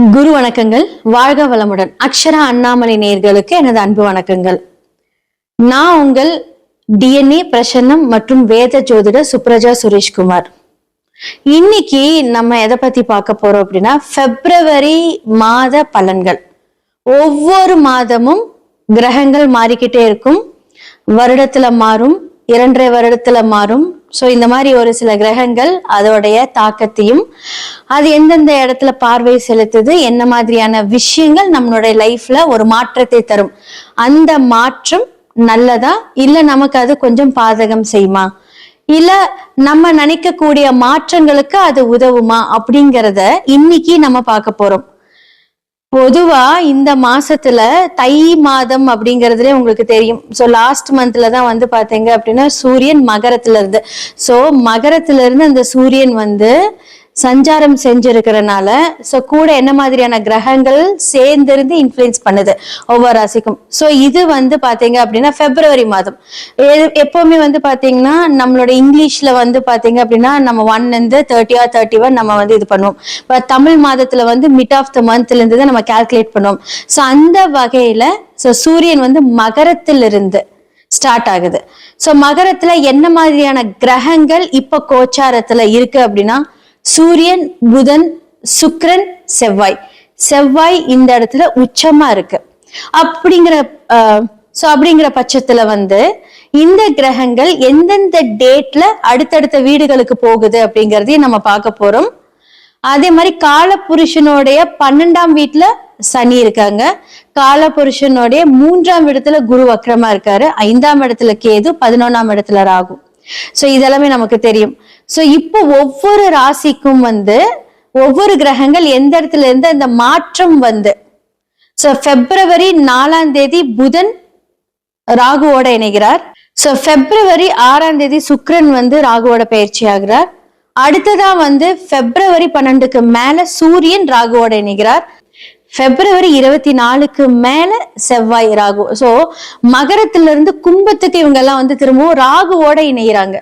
குரு வணக்கங்கள். வாழ்க வளமுடன். அக்ஷரா அண்ணாமலை நேயர்களுக்கு எனது அன்பு வணக்கங்கள். நான் உங்கள் டிஎன்ஏ பிரசன்னம் மற்றும் வேத ஜோதிடர் சுப்ரஜா சுரேஷ்குமார். இன்னைக்கு நம்ம எதை பத்தி பார்க்க போறோம் அப்படின்னா, பிப்ரவரி மாத பலன்கள். ஒவ்வொரு மாதமும் கிரகங்கள் மாறிக்கிட்டே இருக்கும். வருடத்துல மாறும், 2.5 வருடத்துல மாறும். சோ இந்த மாதிரி ஒரு சில கிரகங்கள் அதோடைய தாக்கத்தையும், அது எந்தெந்த இடத்துல பார்வை செலுத்துது, என்ன மாதிரியான விஷயங்கள் நம்மளுடைய லைஃப்ல ஒரு மாற்றத்தை தரும், அந்த மாற்றம் நல்லதா இல்ல நமக்கு அது கொஞ்சம் பாதகம் செய்யுமா, இல்ல நம்ம நினைக்கக்கூடிய மாற்றங்களுக்கு அது உதவுமா அப்படிங்கிறத இன்னைக்கு நம்ம பார்க்க போறோம். பொதுவா இந்த மாசத்துல தை மாதம் அப்படிங்கறதுல உங்களுக்கு தெரியும். சோ லாஸ்ட் மந்த்ல தான் வந்து பாத்தீங்க அப்படின்னா சூரியன் மகரத்துல இருந்து, சோ மகரத்துல இருந்து அந்த சூரியன் வந்து சஞ்சாரம் செஞ்சிருக்கிறனால சோ கூட என்ன மாதிரியான கிரகங்கள் சேர்ந்திருந்து இன்ஃபுளுன்ஸ் பண்ணுது ஒவ்வொரு ராசிக்கும். சோ இது வந்து பாத்தீங்க அப்படின்னா பிப்ரவரி மாதம். எப்பவுமே வந்து பாத்தீங்கன்னா நம்மளோட இங்கிலீஷ்ல வந்து பாத்தீங்க அப்படின்னா நம்ம 1 இருந்து 30 or 31 நம்ம வந்து இது பண்ணுவோம். இப்ப தமிழ் மாதத்துல வந்து மிட் ஆஃப் த மந்த்ல இருந்து தான் நம்ம கால்குலேட் பண்ணுவோம். சோ அந்த வகையில சோ சூரியன் வந்து மகரத்திலிருந்து ஸ்டார்ட் ஆகுது. சோ மகரத்துல என்ன மாதிரியான கிரகங்கள் இப்ப கோச்சாரத்துல இருக்கு அப்படின்னா, சூரியன், புதன், சுக்கிரன், செவ்வாய் இந்த இடத்துல உச்சமா இருக்கு. அப்படிங்கிற பட்சத்துல வந்து இந்த கிரகங்கள் எந்தெந்த டேட்ல அடுத்தடுத்த வீடுகளுக்கு போகுது அப்படிங்கறதையும் நம்ம பார்க்க போறோம். அதே மாதிரி காலபுருஷனுடைய 12ஆம் வீட்டுல சனி இருக்காங்க. காலபுருஷனுடைய 3ஆம் இடத்துல குரு வக்ரமா இருக்காரு. 5ஆம் இடத்துல கேது, 11ஆம் இடத்துல ராகு. சோ இதெல்லாமே நமக்கு தெரியும். சோ இப்போ ஒவ்வொரு ராசிக்கும் வந்து ஒவ்வொரு கிரகங்கள் எந்த இடத்துல இருந்து இந்த மாற்றம் வந்து, சோ பிப்ரவரி 4ஆம் தேதி புதன் ராகுவோட இணைகிறார். சோ பிப்ரவரி 6ஆம் தேதி சுக்கிரன் வந்து ராகுவோட பயிற்சி ஆகிறார். அடுத்ததா வந்து பிப்ரவரி 12க்கு மேல சூரியன் ராகுவோட இணைகிறார். பிப்ரவரி 24க்கு மேல செவ்வாய் ராகு. சோ மகரத்துல இருந்து கும்பத்துக்கு இவங்க எல்லாம் வந்து திரும்பவும் ராகுவோட இணைகிறாங்க.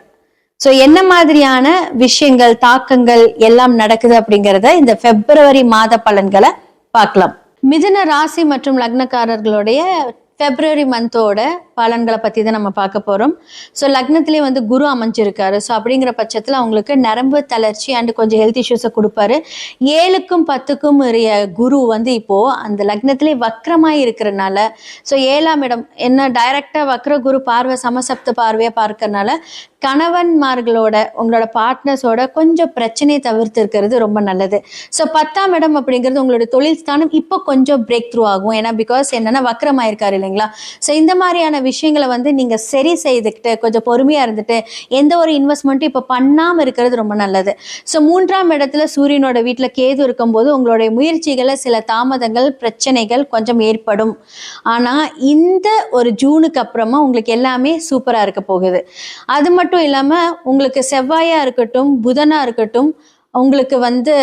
சோ என்ன மாதிரியான விஷயங்கள், தாக்கங்கள் எல்லாம் நடக்குது அப்படிங்கறத இந்த பிப்ரவரி மாத பலன்களை பார்க்கலாம். மிதுன ராசி மற்றும் லக்னக்காரர்களுடைய பிப்ரவரி மந்தோட பலன்களை பத்தி தான் நம்ம பார்க்க போறோம். ஸோ லக்னத்திலே வந்து குரு அமைஞ்சிருக்காரு. ஸோ அப்படிங்கிற பட்சத்துல அவங்களுக்கு நரம்பு தளர்ச்சி அண்ட் கொஞ்சம் ஹெல்த் இஷ்யூஸை கொடுப்பாரு. 7க்கும் 10க்கும் உரிய குரு வந்து இப்போ அந்த லக்னத்திலே வக்ரமாய் இருக்கிறதுனால, ஸோ 7ஆம் இடம் என்ன டைரக்டா வக்ர குரு பார்வை சமசப்த பார்வையா பார்க்கறதுனால கணவன்மார்களோட உங்களோட பார்ட்னர்ஸோட கொஞ்சம் பிரச்சனையை தவிர்த்து இருக்கிறது ரொம்ப நல்லது. ஸோ 10ஆம் இடம் அப்படிங்கிறது உங்களோட தொழில் ஸ்தானம் இப்போ கொஞ்சம் பிரேக் த்ரூ ஆகும். ஏன்னா பிகாஸ் என்னன்னா வக்ரமாயிருக்காரு இல்லைங்களா. ஸோ இந்த மாதிரியான விஷயங்களை வந்து நீங்க சரி செய்துக்கிட்டு கொஞ்சம் பொறுமையா இருந்துட்டு எந்த ஒரு இன்வெஸ்ட்மெண்ட்டும் இப்ப பண்ணாம இருக்கிறது ரொம்ப நல்லது. ஸோ 3ஆம் இடத்துல சூரியனோட வீட்டுல கேது இருக்கும்போது உங்களுடைய முயற்சிகளை சில தாமதங்கள், பிரச்சனைகள் கொஞ்சம் ஏற்படும். ஆனா இந்த ஒரு ஜூனுக்கு அப்புறமா உங்களுக்கு எல்லாமே சூப்பரா இருக்க போகுது. அது மட்டும் இல்லாம உங்களுக்கு செவ்வாயா இருக்கட்டும், புதனா இருக்கட்டும், உங்களுக்கு வந்து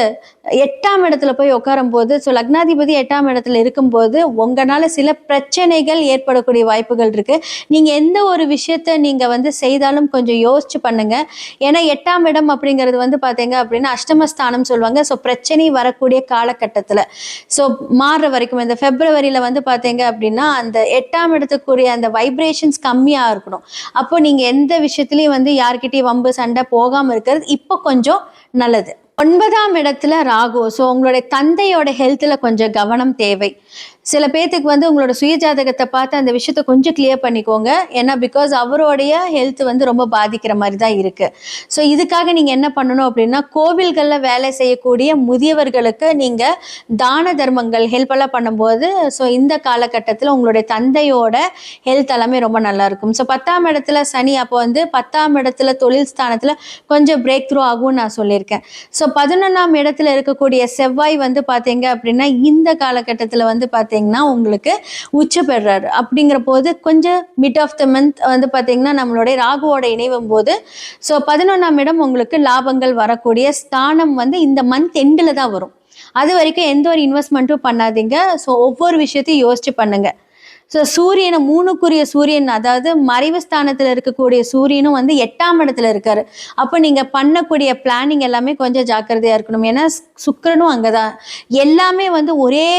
8ஆம் இடத்துல போய் உட்காரும் போது, ஸோ லக்னாதிபதி 8ஆம் இடத்துல இருக்கும்போது உங்களால சில பிரச்சனைகள் ஏற்படக்கூடிய வாய்ப்புகள் இருக்கு. நீங்க எந்த ஒரு விஷயத்த நீங்க வந்து செய்தாலும் கொஞ்சம் யோசிச்சு பண்ணுங்க. ஏன்னா 8ஆம் இடம் அப்படிங்கிறது வந்து பாத்தீங்க அப்படின்னா அஷ்டமஸ்தானம் சொல்லுவாங்க. ஸோ பிரச்சனை வரக்கூடிய காலகட்டத்துல ஸோ மாறுற வரைக்கும் இந்த பிப்ரவரியில வந்து பாத்தீங்க அப்படின்னா அந்த 8ஆம் இடத்துக்குரிய அந்த வைப்ரேஷன்ஸ் கம்மியா இருக்கணும். அப்போ நீங்க எந்த விஷயத்திலயும் வந்து யார்கிட்டயும் வம்பு சண்டை போகாம இருக்கிறது இப்போ கொஞ்சம் நல்லது. 9ஆம் இடத்துல ராகு. ஸோ உங்களுடைய தந்தையோட ஹெல்த்ல கொஞ்சம் கவனம் தேவை. சில பேர்த்துக்கு வந்து உங்களோட சுயஜாதகத்தை பார்த்து அந்த விஷயத்த கொஞ்சம் கிளியர் பண்ணிக்கோங்க. ஏன்னா பிகாஸ் அவருடைய ஹெல்த் வந்து ரொம்ப பாதிக்கிற மாதிரி தான் இருக்கு. ஸோ இதுக்காக நீங்க என்ன பண்ணணும் அப்படின்னா, கோவில்கள்ல வேலை செய்யக்கூடிய முதியவர்களுக்கு நீங்க தான தர்மங்கள் ஹெல்ப் எல்லாம் பண்ணும்போது ஸோ இந்த காலகட்டத்தில் உங்களுடைய தந்தையோட ஹெல்த் எல்லாமே ரொம்ப நல்லா இருக்கும். ஸோ 10ஆம் இடத்துல சனி, அப்போ வந்து 10ஆம் இடத்துல தொழில் ஸ்தானத்துல கொஞ்சம் பிரேக் த்ரூ ஆகும்னு நான் சொல்லியிருக்கேன். ஸோ 11ஆம் இடத்துல இருக்கக்கூடிய செவ்வாய் வந்து பாத்தீங்க அப்படின்னா இந்த காலகட்டத்துல வந்து பாத்தீங்கன்னா உங்களுக்கு உச்ச பெறாரு. அப்படிங்கிற போது கொஞ்சம் மிட் ஆஃப் த மந்த் வந்து பாத்தீங்கன்னா நம்மளுடைய ராகுவோட இணைவும் போது ஸோ 11ஆம் இடம் உங்களுக்கு லாபங்கள் வரக்கூடிய ஸ்தானம் வந்து இந்த மந்த் எண்டில் தான் வரும். அது வரைக்கும் எந்த ஒரு இன்வெஸ்ட்மெண்ட்டும் பண்ணாதீங்க. ஸோ ஒவ்வொரு விஷயத்தையும் யோசிச்சு பண்ணுங்க. ஸோ சூரியனை 3க்குரிய சூரியன், அதாவது மறைவு ஸ்தானத்துல இருக்கக்கூடிய சூரியனும் வந்து 8ஆம் இடத்துல இருக்காரு. அப்போ நீங்க பண்ணக்கூடிய பிளானிங் எல்லாமே கொஞ்சம் ஜாக்கிரதையா இருக்கணும். ஏன்னா சுக்கிரனும் அங்கதான். எல்லாமே வந்து ஒரே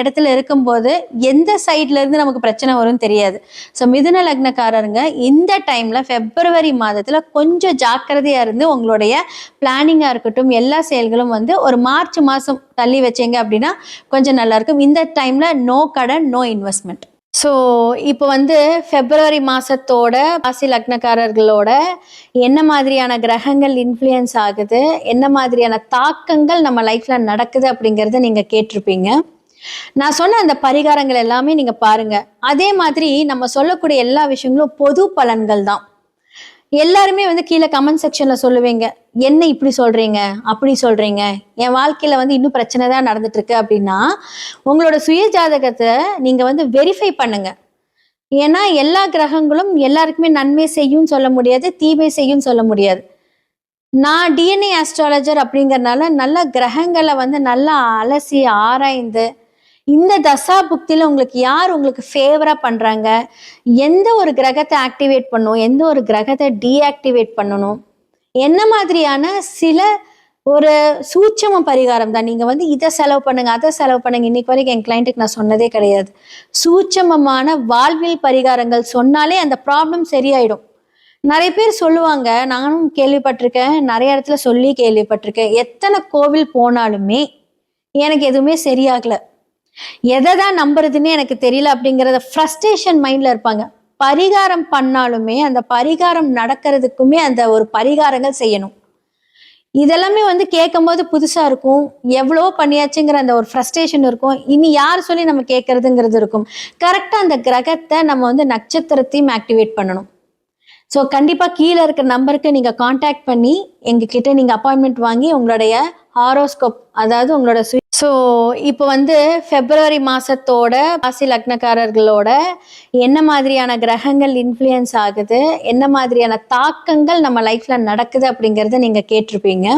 இடத்துல இருக்கும்போது எந்த சைட்ல இருந்து நமக்கு பிரச்சனை வரும்னு தெரியாது. ஸோ மிதுன லக்னக்காரருங்க இந்த டைம்ல பிப்ரவரி மாதத்துல கொஞ்சம் ஜாக்கிரதையா இருந்து உங்களுடைய பிளானிங்கா இருக்கட்டும், எல்லா செயல்களும் வந்து ஒரு மார்ச் மாசம் தள்ளி வச்சீங்க அப்படின்னா கொஞ்சம் நல்லா இருக்கும். இந்த டைம்ல நோ கடன், நோ இன்வெஸ்ட்மெண்ட். ஸோ இப்போ வந்து பிப்ரவரி மாதத்தோட ராசி லக்னக்காரர்களோட என்ன மாதிரியான கிரகங்கள் இன்ஃப்ளூயன்ஸ் ஆகுது, என்ன மாதிரியான தாக்கங்கள் நம்ம லைஃப்பில் நடக்குது அப்படிங்கிறத நீங்கள் கேட்டிருப்பீங்க. நான் சொன்ன அந்த பரிகாரங்கள் எல்லாமே நீங்கள் பாருங்கள். அதே மாதிரி நம்ம சொல்லக்கூடிய எல்லா விஷயங்களும் பொது பலன்கள் தான். எல்லாருமே வந்து கீழே கமெண்ட் செக்ஷனில் சொல்லுவீங்க, என்ன இப்படி சொல்கிறீங்க, அப்படி சொல்கிறீங்க, என் வாழ்க்கையில் வந்து இன்னும் பிரச்சனை தான் நடந்துட்டு இருக்கு அப்படின்னா உங்களோட சுய ஜாதகத்தை நீங்கள் வந்து வெரிஃபை பண்ணுங்க. ஏன்னா எல்லா கிரகங்களும் எல்லாருக்குமே நன்மை செய்யும் சொல்ல முடியாது, தீமை செய்யும் சொல்ல முடியாது. நான் டிஎன்ஏ ஆஸ்ட்ராலஜர் அப்படிங்கறதுனால நல்ல கிரகங்களை வந்து நல்லா அலசி ஆராய்ந்து இந்த தசா புக்தியில் உங்களுக்கு யார் உங்களுக்கு ஃபேவராக பண்ணுறாங்க, எந்த ஒரு கிரகத்தை ஆக்டிவேட் பண்ணணும், எந்த ஒரு கிரகத்தை டீஆக்டிவேட் பண்ணணும், என்ன மாதிரியான சில ஒரு சூட்சம பரிகாரம் தான். நீங்கள் வந்து இதை செலவு பண்ணுங்க, அதை செலவு பண்ணுங்க, இன்னைக்கு வரைக்கும் என் கிளைண்ட்டுக்கு நான் சொன்னதே கிடையாது. சூட்சமமான வாழ்வியல் பரிகாரங்கள் சொன்னாலே அந்த ப்ராப்ளம் சரியாயிடும். நிறைய பேர் சொல்லுவாங்க, நானும் கேள்விப்பட்டிருக்கேன், நிறைய இடத்துல சொல்லி கேள்விப்பட்டிருக்கேன், எத்தனை கோவில் போனாலுமே எனக்கு எதுவுமே சரியாகலை, எதை தான் நம்புறதுன்னே எனக்கு தெரியல அப்படிங்கிறத ஃப்ரஸ்ட்ரேஷன் மைண்ட்ல இருப்பாங்க. பரிகாரம் பண்ணாலுமே அந்த பரிகாரம் நடக்கிறதுக்குமே அந்த ஒரு பரிகாரங்கள் செய்யணும். இதெல்லாமே வந்து கேட்கும் போது புதுசா இருக்கும், எவ்வளோ பண்ணியாச்சுங்கிற அந்த ஒரு ஃப்ரஸ்ட்ரேஷன் இருக்கும், இனி யார் சொல்லி நம்ம கேட்கறதுங்கிறது இருக்கும். கரெக்டாக அந்த கிரகத்தை நம்ம வந்து நட்சத்திரத்தையும் ஆக்டிவேட் பண்ணணும். ஸோ கண்டிப்பாக கீழே இருக்கிற நம்பருக்கு நீங்கள் காண்டாக்ட் பண்ணி எங்ககிட்ட நீங்கள் அப்பாயின்மெண்ட் வாங்கி உங்களுடைய ஹாரோஸ்கோப், அதாவது உங்களோட ஸோ இப்போ வந்து பிப்ரவரி மாதத்தோட ராசி லக்னக்காரர்களோட என்ன மாதிரியான கிரகங்கள் இன்ஃப்ளூயன்ஸ் ஆகுது, என்ன மாதிரியான தாக்கங்கள் நம்ம லைஃப்பில் நடக்குது அப்படிங்கிறத நீங்கள் கேட்டிருப்பீங்க.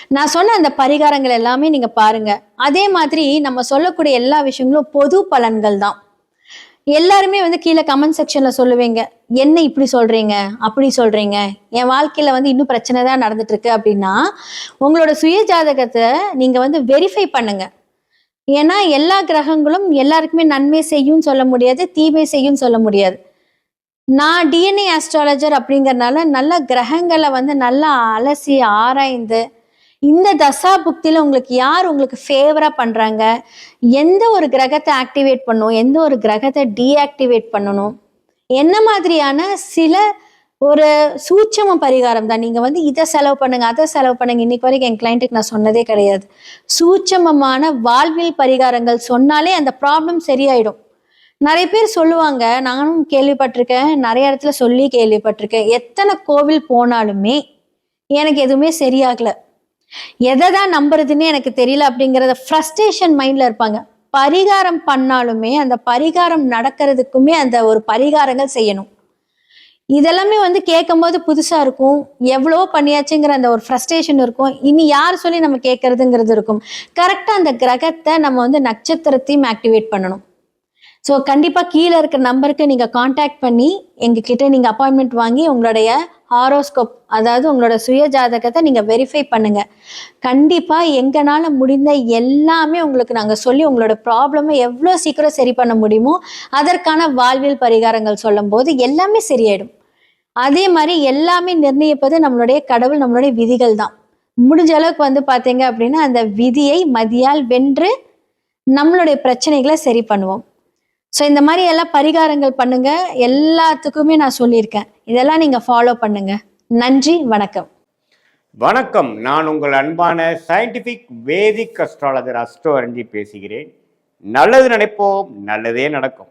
நான் சொன்ன அந்த பரிகாரங்கள் எல்லாமே நீங்கள் பாருங்கள். அதே மாதிரி நம்ம சொல்லக்கூடிய எல்லா விஷயங்களும் பொது பலன்கள் தான். எல்லாருமே வந்து கீழே கமெண்ட் செக்ஷனில் சொல்லுவீங்க, என்ன இப்படி சொல்கிறீங்க, அப்படி சொல்கிறீங்க, என் வாழ்க்கையில் வந்து இன்னும் பிரச்சனை தான் நடந்துட்டு இருக்கு அப்படின்னா உங்களோட சுய ஜாதகத்தை நீங்கள் வந்து வெரிஃபை பண்ணுங்க. ஏன்னா எல்லா கிரகங்களும் எல்லாருக்குமே நன்மை செய்யும் சொல்ல முடியாது, தீமை செய்யும் சொல்ல முடியாது. நான் டிஎன்ஏ ஆஸ்ட்ராலஜர் அப்படிங்கறதுனால நல்ல கிரகங்களை வந்து நல்லா அலசி ஆராய்ந்து இந்த தசா புக்தியில் உங்களுக்கு யார் உங்களுக்கு ஃபேவராக பண்ணுறாங்க, எந்த ஒரு கிரகத்தை ஆக்டிவேட் பண்ணணும், எந்த ஒரு கிரகத்தை டீஆக்டிவேட் பண்ணணும், என்ன மாதிரியான சில ஒரு சூட்சம பரிகாரம் தான். நீங்கள் வந்து இதை செலவு பண்ணுங்க, அதை செலவு பண்ணுங்க, இன்னைக்கு வரைக்கும் என் கிளைண்ட்டுக்கு நான் சொன்னதே கிடையாது. சூட்சமமான வாழ்வியல் பரிகாரங்கள் சொன்னாலே அந்த ப்ராப்ளம் சரியாயிடும். நிறைய பேர் சொல்லுவாங்க, நானும் கேள்விப்பட்டிருக்கேன், நிறைய இடத்துல சொல்லி கேள்விப்பட்டிருக்கேன், எத்தனை கோவில் போனாலுமே எனக்கு எதுவுமே சரியாகலை, எதை தான் நம்புறதுன்னே எனக்கு தெரியல அப்படிங்கிறத ஃப்ரஸ்ட்ரேஷன் மைண்ட்ல இருப்பாங்க. பரிகாரம் பண்ணாலுமே அந்த பரிகாரம் நடக்கிறதுக்குமே அந்த ஒரு பரிகாரங்கள் செய்யணும். இதெல்லாமே வந்து கேட்கும் போது புதுசா இருக்கும், எவ்வளோ பண்ணியாச்சுங்கிற அந்த ஒரு ஃப்ரஸ்ட்ரேஷன் இருக்கும், இனி யார் சொல்லி நம்ம கேட்கறதுங்கிறது இருக்கும். கரெக்டாக அந்த கிரகத்தை நம்ம வந்து நட்சத்திரத்தையும் ஆக்டிவேட் பண்ணணும். ஸோ கண்டிப்பாக கீழே இருக்கிற நம்பருக்கு நீங்கள் காண்டாக்ட் பண்ணி எங்ககிட்ட நீங்கள் அப்பாயின்மெண்ட் வாங்கி உங்களுடைய ஹாரோஸ்கோப், அதாவது உங்களோட சுய ஜாதகத்தை நீங்கள் வெரிஃபை பண்ணுங்கள். கண்டிப்பாக எங்களால் முடிந்த எல்லாமே உங்களுக்கு நாங்கள் சொல்லி உங்களோட ப்ராப்ளமை எவ்வளோ சீக்கிரம் சரி பண்ண முடியுமோ அதற்கான வாழ்வியல் பரிகாரங்கள் சொல்லும் போது எல்லாமே சரியாயிடும். அதே மாதிரி எல்லாமே நிர்ணயிப்பது நம்மளுடைய கடவுள், நம்மளுடைய விதிகள் தான். முடிஞ்ச அளவுக்கு வந்து பார்த்தீங்க அப்படின்னா அந்த விதியை மதியால் வென்று நம்மளுடைய பிரச்சனைகளை சரி பண்ணுவோம். ஸோ இந்த மாதிரி எல்லாம் பரிகாரங்கள் பண்ணுங்க, எல்லாத்துக்குமே நான் சொல்லியிருக்கேன், இதெல்லாம் நீங்க ஃபாலோ பண்ணுங்க. நன்றி, வணக்கம். வணக்கம். நான் உங்கள் அன்பான சயின்டிஃபிக் வேதிக் அஸ்ட்ராலஜர் அஸ்ட்ரோ அரஞ்சி பேசுகிறேன். நல்லது நினைப்போம், நல்லதே நடக்கும்.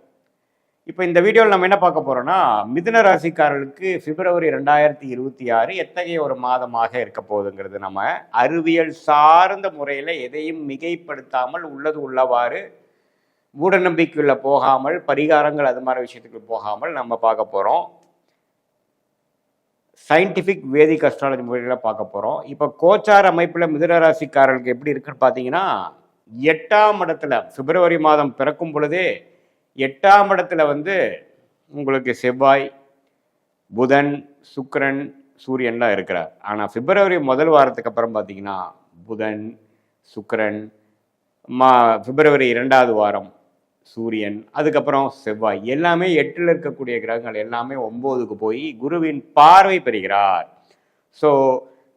இப்போ இந்த வீடியோவில் நம்ம என்ன பார்க்க போறோம்னா, மிதுன ராசிக்காரர்களுக்கு பிப்ரவரி 2026 எத்தகைய ஒரு மாதமாக இருக்க போகுதுங்கிறது நம்ம அறிவியல் சார்ந்த முறையில் எதையும் மிகைப்படுத்தாமல் உள்ளது உள்ளவாறு மூட நம்பிக்கைக்குள்ள போகாமல், பரிகாரங்கள் அது மாதிரி விஷயத்துக்கு போகாமல் நம்ம பார்க்க போகிறோம். சயின்டிஃபிக் வேதிக் அஸ்ட்ராலஜி முறையில் பார்க்க போகிறோம். இப்போ கோச்சார் அமைப்பில் மிதுன ராசிக்காரர்களுக்கு எப்படி இருக்குன்னு பார்த்தீங்கன்னா, 8ஆம் இடத்துல பிப்ரவரி மாதம் பிறக்கும் பொழுதே 8ஆம் இடத்துல வந்து உங்களுக்கு செவ்வாய், புதன், சுக்கிரன், சூரியன்லாம் இருக்கிறார். ஆனால் பிப்ரவரி முதல் வாரத்துக்கு அப்புறம் பார்த்தீங்கன்னா புதன், சுக்கிரன், பிப்ரவரி 2வது வாரம் சூரியன், அதுக்கப்புறம் செவ்வாய், எல்லாமே 8ல் இருக்கக்கூடிய கிரகங்கள் எல்லாமே 9க்கு போய் குருவின் பார்வை பெறுகிறார். ஸோ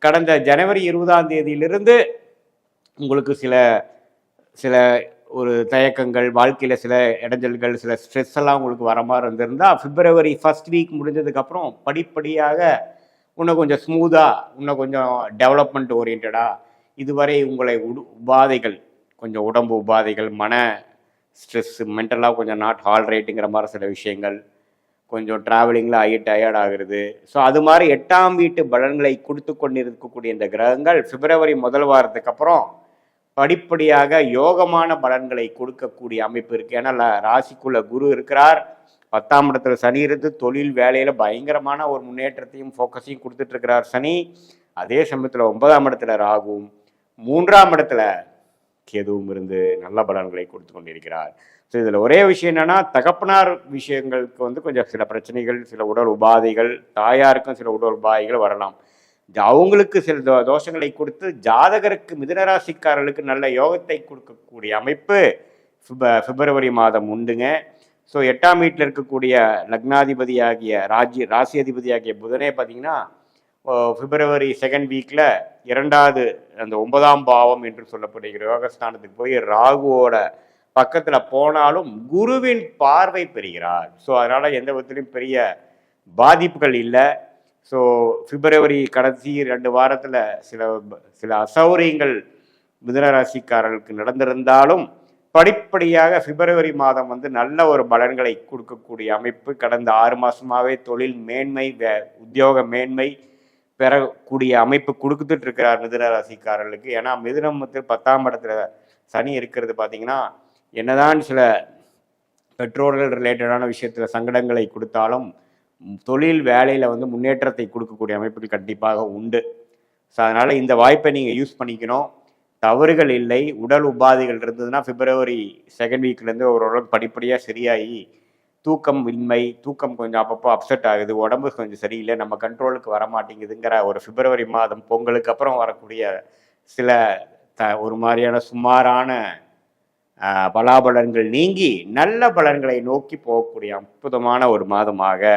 கடந்த ஜனவரி 20ஆம் தேதியிலிருந்து உங்களுக்கு சில சில ஒரு தயக்கங்கள், வாழ்க்கையில் சில இடைஞ்சல்கள், சில ஸ்ட்ரெஸ் எல்லாம் உங்களுக்கு வர மாதிரி இருந்திருந்தா பிப்ரவரி ஃபர்ஸ்ட் வீக் முடிஞ்சதுக்கப்புறம் படிப்படியாக இன்னும் கொஞ்சம் ஸ்மூத்தாக, இன்னும் கொஞ்சம் டெவலப்மெண்ட் ஓரியன்டாக, இதுவரை உங்களை உபாதைகள், கொஞ்சம் உடம்பு உபாதைகள், மன ஸ்ட்ரெஸ், மென்டலாக கொஞ்சம் நாட் ஆல்ரைட்டுங்கிற மாதிரி சில விஷயங்கள், கொஞ்சம் ட்ராவலிங்கில் ஆகி டயர்ட் ஆகுறது. ஸோ அது மாதிரி 8ஆம் வீட்டு பலன்களை கொடுத்து கொண்டிருக்கக்கூடிய இந்த கிரகங்கள் பிப்ரவரி முதல் வாரத்துக்கு அப்புறம் படிப்படியாக யோகமான பலன்களை கொடுக்கக்கூடிய அமைப்பு இருக்குது. ஏன்னா ராசிக்குள்ள குரு இருக்கிறார், 10ஆம் இடத்துல சனி இருந்து தொழில் வேலையில் பயங்கரமான ஒரு முன்னேற்றத்தையும் ஃபோக்கஸையும் கொடுத்துட்டு இருக்கிறார் சனி. அதே சமயத்தில் 9ஆம் இடத்துல ராகுவும் 3ஆம் இடத்துல கேதுவும் இருந்து நல்ல பலன்களை கொடுத்து கொண்டிருக்கிறார். ஸோ இதில் ஒரே விஷயம் என்னன்னா, தகப்பனார் விஷயங்களுக்கு வந்து கொஞ்சம் சில பிரச்சனைகள், சில உடல் உபாதைகள், தாயாருக்கும் சில உடல் உபாதைகள் வரலாம். அவங்களுக்கு சில தோஷங்களை கொடுத்து ஜாதகருக்கு, மிதுனராசிக்காரர்களுக்கு நல்ல யோகத்தை கொடுக்கக்கூடிய அமைப்பு பிப்ரவரி மாதம் உண்டுங்க. ஸோ 8ஆம் வீட்டில் இருக்கக்கூடிய லக்னாதிபதியாகிய ராசி அதிபதியாகிய புதனே பார்த்தீங்கன்னா பிப்ரவரி செகண்ட் வீக்கில் 2வது அந்த 9ஆம் பாவம் என்று சொல்லப்படுகிற யோகஸ்தானத்துக்கு போய் ராகுவோட பக்கத்தில் போனாலும் குருவின் பார்வை பெறுகிறார். ஸோ அதனால் எந்த விதத்திலையும் பெரிய பாதிப்புகள் இல்லை. ஸோ பிப்ரவரி கடைசி 2 வாரத்தில் சில அசௌகரியங்கள் மிதுனராசிக்காரர்களுக்கு நடந்திருந்தாலும் படிப்படியாக பிப்ரவரி மாதம் வந்து நல்ல ஒரு பலன்களை கொடுக்கக்கூடிய அமைப்பு. கடந்த 6 மாதமாகவே தொழில் மேன்மை, உத்தியோக மேன்மை பெறக்கூடிய அமைப்பு கொடுத்துட்டு இருக்கிறார் மிதுனராசிக்காரர்களுக்கு. ஏன்னா மிதுனம் 10ஆம் இடத்துல சனி இருக்கிறது பார்த்தீங்கன்னா, என்னதான் சில பெற்றோர்கள் ரிலேட்டடான விஷயத்தில் சங்கடங்களை கொடுத்தாலும் தொழில் வேலையில் வந்து முன்னேற்றத்தை கொடுக்கக்கூடிய அமைப்புகள் கண்டிப்பாக உண்டு. ஸோ அதனால் இந்த வாய்ப்பை நீங்கள் யூஸ் பண்ணிக்கணும். தவறுகள் இல்லை. உடல் உபாதைகள் இருந்ததுன்னா பிப்ரவரி செகண்ட் வீக்லேருந்து ஓரளவுக்கு படிப்படியாக சரியாகி தூக்கம் கொஞ்சம் அப்பப்போ அப்செட் ஆகுது, உடம்பு கொஞ்சம் சரியில்லை, நம்ம கண்ட்ரோலுக்கு வரமாட்டேங்குதுங்கிற ஒரு பிப்ரவரி மாதம் பொங்கலுக்கு அப்புறம் வரக்கூடிய சில ஒரு மாதிரியான சுமாரான பலாபலன்கள் நீங்கி நல்ல பலன்களை நோக்கி போகக்கூடிய அற்புதமான ஒரு மாதமாக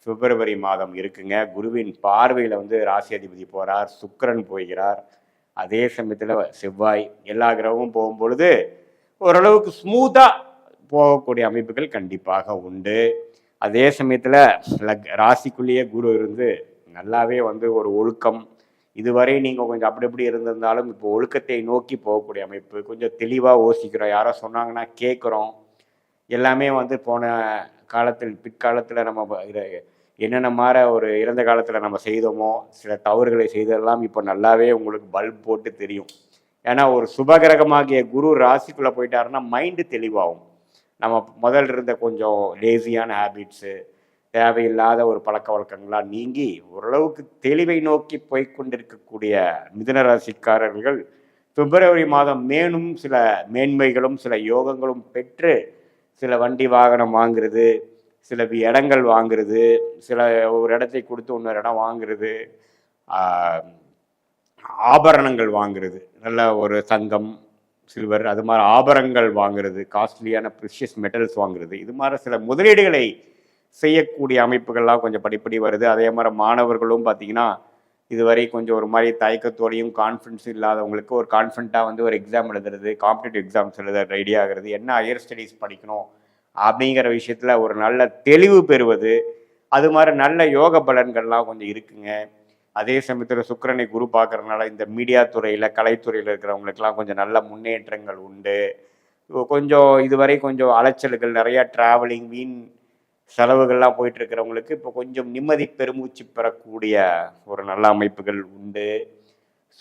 பிப்ரவரி மாதம் இருக்குங்க. குருவின் பார்வையில் வந்து ராசி அதிபதி போகிறார், சுக்கிரன் போகிறார், அதே சமயத்தில் செவ்வாய், எல்லா கிரகமும் போகும்பொழுது ஓரளவுக்கு ஸ்மூத்தாக போகக்கூடிய அமைப்புகள் கண்டிப்பாக உண்டு. அதே சமயத்தில் ராசிக்குள்ளேயே குரு இருந்து நல்லாவே வந்து ஒரு ஒழுக்கம், இதுவரை நீங்கள் கொஞ்சம் அப்படி இப்படி இருந்திருந்தாலும் இப்போ ஒழுக்கத்தை நோக்கி போகக்கூடிய அமைப்பு, கொஞ்சம் தெளிவாக யோசிக்கிறோம், யாரோ சொன்னாங்கன்னா கேட்குறோம், எல்லாமே வந்து போன காலத்தில் பிற்காலத்தில் நம்ம என்னென்ன மாதிரி ஒரு இறந்த காலத்தில் நம்ம செய்தோமோ சில தவறுகளை செய்ததெல்லாம் இப்போ நல்லாவே உங்களுக்கு பல்ப் போட்டு தெரியும். ஏன்னா ஒரு சுபகிரகமாகிய குரு ராசிக்குள்ளே போயிட்டாருன்னா மைண்டு தெளிவாகும். நம்ம முதல்ல இருந்த கொஞ்சம் லேசியான ஹேபிட்ஸு, தேவையில்லாத ஒரு பழக்க வழக்கங்களாக நீங்கி ஓரளவுக்கு தெளிவை நோக்கி போய்கொண்டிருக்கக்கூடிய மிதுனராசிக்காரர்கள் பிப்ரவரி மாதம் மேலும் சில மேன்மைகளும் சில யோகங்களும் பெற்று சில வண்டி வாகனம் வாங்குறது, சில இடங்கள் வாங்குறது, சில ஒரு இடத்தை கொடுத்து இன்னொரு இடம் வாங்குறது, ஆபரணங்கள் வாங்குறது, நல்ல ஒரு தங்கம், சில்வர், அது மாதிரி ஆபரணங்கள் வாங்குறது, காஸ்ட்லியான ப்ரிஷியஸ் மெட்டல்ஸ் வாங்குறது, இது மாதிரி சில முதலீடுகளை செய்யக்கூடிய அமைப்புகள்லாம் கொஞ்சம் படிப்படி வருது. அதே மாதிரி மாணவர்களும் பார்த்திங்கன்னா இதுவரை கொஞ்சம் ஒரு மாதிரி தயக்கத்தோடையும் கான்ஃபிடன்ஸும் இல்லாதவங்களுக்கு ஒரு கான்ஃபிடண்ட்டாக வந்து ஒரு எக்ஸாம் எழுதுறது, காம்படிட்டிவ் எக்ஸாம்ஸ் எழுத ரெடி ஆகிறது, என்ன ஹையர் ஸ்டடீஸ் படிக்கணும் அப்படிங்கிற விஷயத்தில் ஒரு நல்ல தெளிவு பெறுவது, அது மாதிரி நல்ல யோக பலன்கள்லாம் கொஞ்சம் இருக்குங்க. அதே சமயத்தில் சுக்கிரனை குரு பார்க்குறதுனால இந்த மீடியா துறையில், கலைத்துறையில் இருக்கிறவங்களுக்கெல்லாம் கொஞ்சம் நல்ல முன்னேற்றங்கள் உண்டு. கொஞ்சம் இதுவரை கொஞ்சம் அலைச்சல்கள், நிறையா ட்ராவலிங், வீண் செலவுகள்லாம் போயிட்டுருக்கிறவங்களுக்கு இப்போ கொஞ்சம் நிம்மதி பெருமூச்சு பெறக்கூடிய ஒரு நல்ல அமைப்புகள் உண்டு.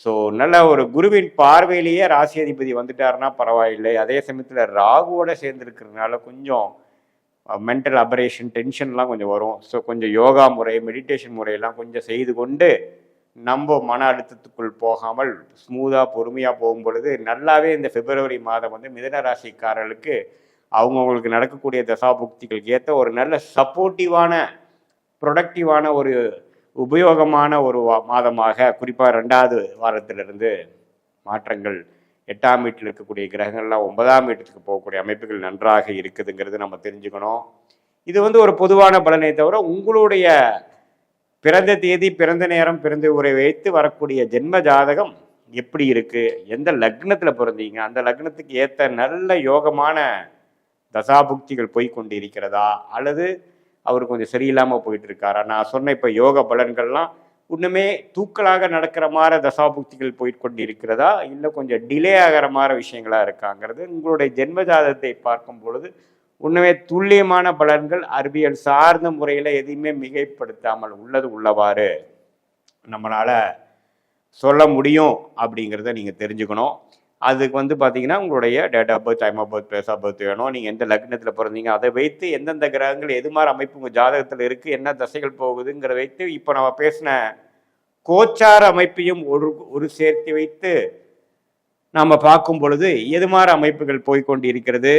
ஸோ நல்ல ஒரு குருவின் பார்வையிலேயே ராசி அதிபதி வந்துட்டாருன்னா பரவாயில்லை. அதே சமயத்தில் ராகுவோட சேர்ந்துருக்கிறதுனால கொஞ்சம் மென்டல் அபரேஷன், டென்ஷன்லாம் கொஞ்சம் வரும். ஸோ கொஞ்சம் யோகா முறை, மெடிடேஷன் முறையெல்லாம் கொஞ்சம் செய்து கொண்டு நம்ம மன அழுத்தத்துக்குள் போகாமல் ஸ்மூத்தாக பொறுமையாக போகும் பொழுது நல்லாவே இந்த பிப்ரவரி மாதம் வந்து மிதுன ராசிக்காரர்களுக்கு அவங்கவுங்களுக்கு நடக்கக்கூடிய தசாபுக்திகளுக்கு ஏற்ற ஒரு நல்ல சப்போர்ட்டிவான ப்ரொடக்டிவான ஒரு உபயோகமான ஒரு மாதமாக குறிப்பாக 2வது வாரத்திலிருந்து மாற்றங்கள் 8ஆம் வீட்டில் இருக்கக்கூடிய கிரகங்கள்லாம் 9ஆம் வீட்டுக்கு போகக்கூடிய அமைப்புகள் நன்றாக இருக்குதுங்கிறது நம்ம தெரிஞ்சுக்கணும். இது ஒரு பொதுவான பலனை தவிர உங்களுடைய பிறந்த தேதி, பிறந்த நேரம், பிறந்த ஊரை வைத்து வரக்கூடிய ஜென்ம ஜாதகம் எப்படி இருக்கு, எந்த லக்னத்தில் பிறந்தீங்க, அந்த லக்னத்துக்கு ஏற்ற நல்ல யோகமான தசாபுக்திகள் போய் கொண்டு இருக்கிறதா, அல்லது அவர் கொஞ்சம் சரியில்லாமல் போயிட்டு இருக்காரா. நான் சொன்ன இப்போ யோக பலன்கள்லாம் இன்னுமே தூக்கலாக நடக்கிற மாதிரி தசாபுக்திகள் போய் கொண்டு இருக்கிறதா, இல்லை கொஞ்சம் டிலே ஆகிற மாதிரி விஷயங்களா இருக்காங்கிறது உங்களுடைய ஜென்ம ஜாதகத்தை பார்க்கும் பொழுது உண்மையே துல்லியமான பலன்கள் அறிவியல் சார்ந்த முறையில் எதையுமே மிகைப்படுத்தாமல் உள்ளது உள்ளவாறு நம்மளால சொல்ல முடியும் அப்படிங்கிறத நீங்கள் தெரிஞ்சுக்கணும். அதுக்கு பார்த்தீங்கன்னா உங்களுடைய date of birth, time of birth, place of birth வேணும். நீங்கள் எந்த லக்னத்தில் பிறந்தீங்க அதை வைத்து எந்தெந்த கிரகங்கள் எது மாதிரி அமைப்பு உங்கள் ஜாதகத்தில் இருக்குது, என்ன தசைகள் போகுதுங்கிற வைத்து இப்போ நம்ம பேசின கோச்சார அமைப்பையும் ஒரு சேர்த்து வைத்து நாம் பார்க்கும் பொழுது எது மாதிரி அமைப்புகள் போய்கொண்டு இருக்கிறது,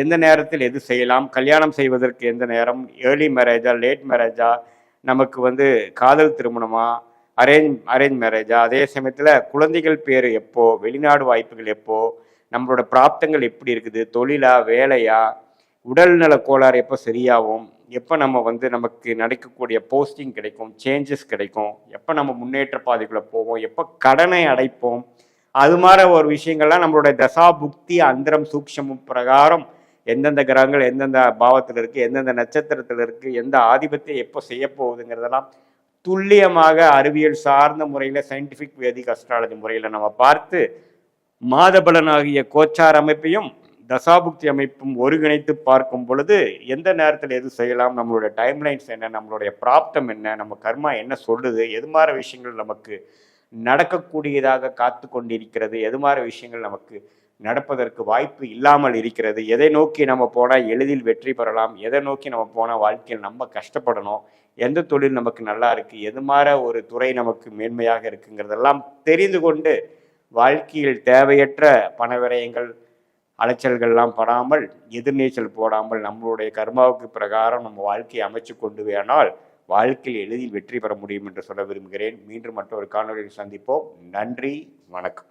எந்த நேரத்தில் எது செய்யலாம், கல்யாணம் செய்வதற்கு எந்த நேரம், ஏர்லி மேரேஜா, லேட் மேரேஜா, நமக்கு காதல் திருமணமா, அரேஞ்ச் மேரேஜா, அதே சமயத்தில் குழந்தைகள் பேர் எப்போ, வெளிநாடு வாய்ப்புகள் எப்போ, நம்மளோட பிராப்தங்கள் எப்படி இருக்குது, தொழிலா, வேலையா, உடல்நல கோளாறு எப்போ சரியாகும், எப்போ நம்ம நமக்கு நடக்கக்கூடிய போஸ்டிங் கிடைக்கும், சேஞ்சஸ் கிடைக்கும், எப்போ நம்ம முன்னேற்ற பாதைக்குள்ளே போவோம், எப்போ கடனை அடைப்போம், அது மாதிரி ஒரு விஷயங்கள்லாம் நம்மளுடைய தசா புக்தி அந்தரம் சூக்ஷமும் பிரகாரம் எந்தெந்த கிரகங்கள் எந்தெந்த பாவத்தில் இருக்குது, எந்தெந்த நட்சத்திரத்தில் இருக்குது, எந்த ஆதிபத்தியம் எப்போ செய்ய போகுதுங்கிறதெல்லாம் துல்லியமாக அறிவியல் சார்ந்த முறையில் சயின்டிஃபிக் வேதிக் அஸ்ட்ராலஜி முறையில் நம்ம பார்த்து மாதபலனாகிய கோச்சார் அமைப்பையும் தசாபுக்தி அமைப்பும் ஒருங்கிணைத்து பார்க்கும் பொழுது எந்த நேரத்தில் எது செய்யலாம், நம்மளுடைய டைம்லைன்ஸ் என்ன, நம்மளுடைய பிராப்தம் என்ன, நம்ம கர்மா என்ன சொல்லுது, எது மாதிரி விஷயங்கள் நமக்கு நடக்கக்கூடியதாக காத்து கொண்டிருக்கிறது, எது மாதிரி விஷயங்கள் நமக்கு நடப்பதற்கு வாய்ப்பு இல்லாமல் இருக்கிறது, எதை நோக்கி நம்ம போனால் எளிதில் வெற்றி பெறலாம், எதை நோக்கி நம்ம போனால் வாழ்க்கையில் நம்ம கஷ்டப்படணும், எந்த தொழில் நமக்கு நல்லா இருக்குது, எது மாதிரி ஒரு துறை நமக்கு மேன்மையாக இருக்குங்கிறதெல்லாம் தெரிந்து கொண்டு வாழ்க்கையில் தேவையற்ற பண விரயங்கள் அலைச்சல்கள்லாம் படாமல் எதிர்நீச்சல் போடாமல் நம்மளுடைய கர்மாவுக்கு பிரகாரம் நம்ம வாழ்க்கையை அமைச்சு கொண்டு வேணால் வாழ்க்கையில் எளிதில் வெற்றி பெற முடியும் என்று சொல்ல விரும்புகிறேன். மீண்டும் மற்றொரு காணொலியில் சந்திப்போம். நன்றி, வணக்கம்.